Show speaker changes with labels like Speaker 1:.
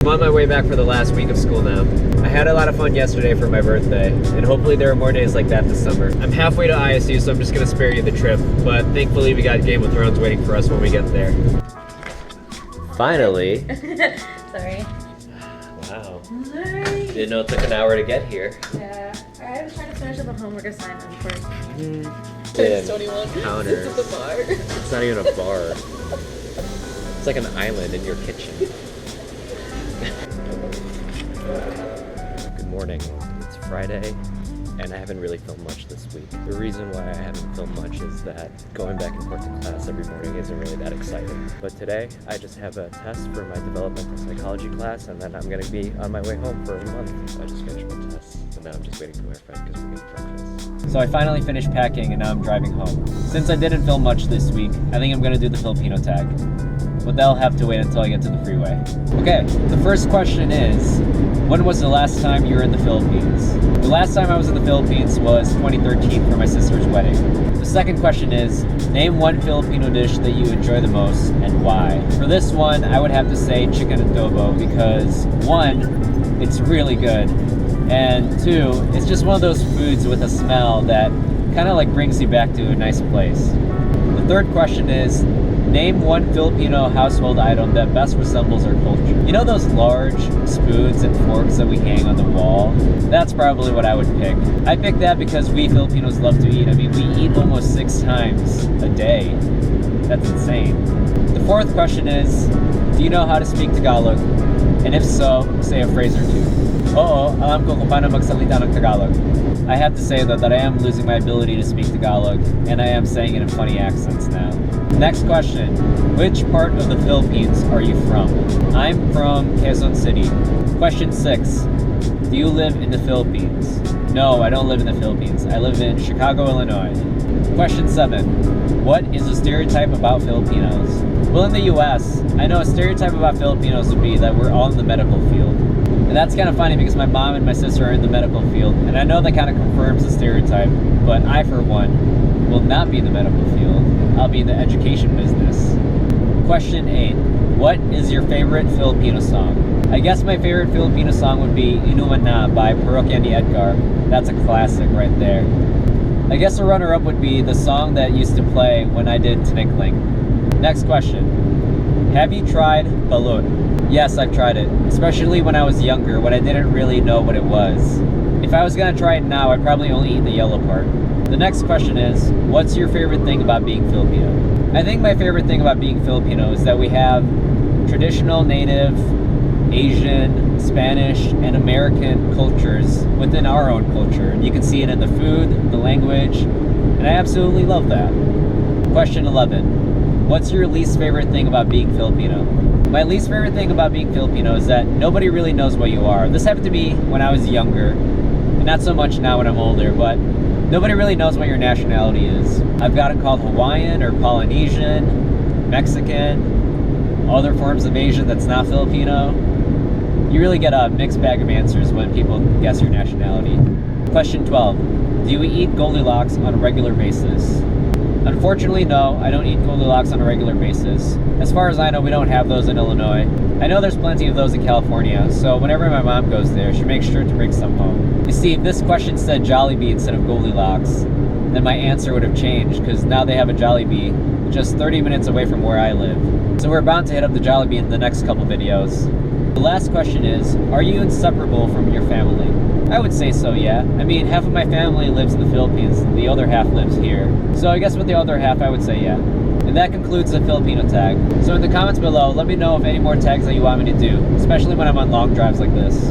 Speaker 1: I'm on my way back for the last week of school now. I had a lot of fun yesterday for my birthday, and hopefully there are more days like that this summer. I'm halfway to ISU, so I'm just gonna spare you the trip, but thankfully we got Game of Thrones waiting for us when we get there. Finally.
Speaker 2: Sorry.
Speaker 1: Wow.
Speaker 2: Sorry.
Speaker 1: Didn't know it took an hour to get here.
Speaker 2: Yeah. I was trying to finish up a homework assignment for
Speaker 1: It's
Speaker 2: 21.
Speaker 1: counter.
Speaker 2: It's at the bar.
Speaker 1: It's not even a bar. It's like an island in your kitchen. Good morning. It's Friday, and I haven't really filmed much this week. The reason why I haven't filmed much is that going back and forth to class every morning isn't really that exciting. But today, I just have a test for my developmental psychology class, and then I'm going to be on my way home for a month. So I just finished my test, and now I'm just waiting for my friend because we're getting breakfast. So I finally finished packing, and now I'm driving home. Since I didn't film much this week, I think I'm going to do the Filipino tag. But that'll have to wait until I get to the freeway. Okay, the first question is, when was the last time you were in the Philippines? The last time I was in the Philippines was 2013 for my sister's wedding. The second question is, name one Filipino dish that you enjoy the most and why? For this one, I would have to say chicken adobo because one, it's really good, and two, it's just one of those foods with a smell that kind of like brings you back to a nice place. The third question is, name one Filipino household item that best resembles our culture. You know those large spoons and forks that we hang on the wall? That's probably what I would pick. I picked that because we Filipinos love to eat. I mean, we eat almost 6 times a day. That's insane. The fourth question is, do you know how to speak Tagalog? And if so, say a phrase or two. Oo, alam ko kung paano magsalita ng Tagalog. I have to say though that I am losing my ability to speak Tagalog, and I am saying it in funny accents now. Next question. Which part of the Philippines are you from? I'm from Quezon City. Question 6. Do you live in the Philippines? No, I don't live in the Philippines. I live in Chicago, Illinois. Question 7. What is a stereotype about Filipinos? Well, in the US, I know a stereotype about Filipinos would be that we're all in the medical field. And that's kind of funny because my mom and my sister are in the medical field, and I know that kind of confirms the stereotype, but I, for one, will not be in the medical field. I'll be in the education business. Question 8. What is your favorite Filipino song? I guess my favorite Filipino song would be Inuman Na by Parokya ni Edgar. That's a classic right there. I guess a runner-up would be the song that used to play when I did Tinikling. Next question. Have you tried balut? Yes, I've tried it, especially when I was younger, when I didn't really know what it was. If I was gonna try it now, I'd probably only eat the yellow part. The next question is, what's your favorite thing about being Filipino? I think my favorite thing about being Filipino is that we have traditional, native, Asian, Spanish, and American cultures within our own culture. And you can see it in the food, the language, and I absolutely love that. Question 11. What's your least favorite thing about being Filipino? My least favorite thing about being Filipino is that nobody really knows what you are. This happened to me when I was younger, and not so much now when I'm older, but nobody really knows what your nationality is. I've gotten called Hawaiian or Polynesian, Mexican, other forms of Asian that's not Filipino. You really get a mixed bag of answers when people guess your nationality. Question 12. Do you eat Goldilocks on a regular basis? Unfortunately, no, I don't eat Goldilocks on a regular basis. As far as I know, we don't have those in Illinois. I know there's plenty of those in California, so whenever my mom goes there, she makes sure to bring some home. You see, if this question said Jollibee instead of Goldilocks, then my answer would have changed, because now they have a Jollibee just 30 minutes away from where I live. So we're bound to hit up the Jollibee in the next couple videos. The last question is, are you inseparable from your family? I would say so, yeah. I mean, half of my family lives in the Philippines, the other half lives here. So I guess with the other half, I would say yeah. And that concludes the Filipino tag. So in the comments below, let me know of any more tags that you want me to do, especially when I'm on long drives like this.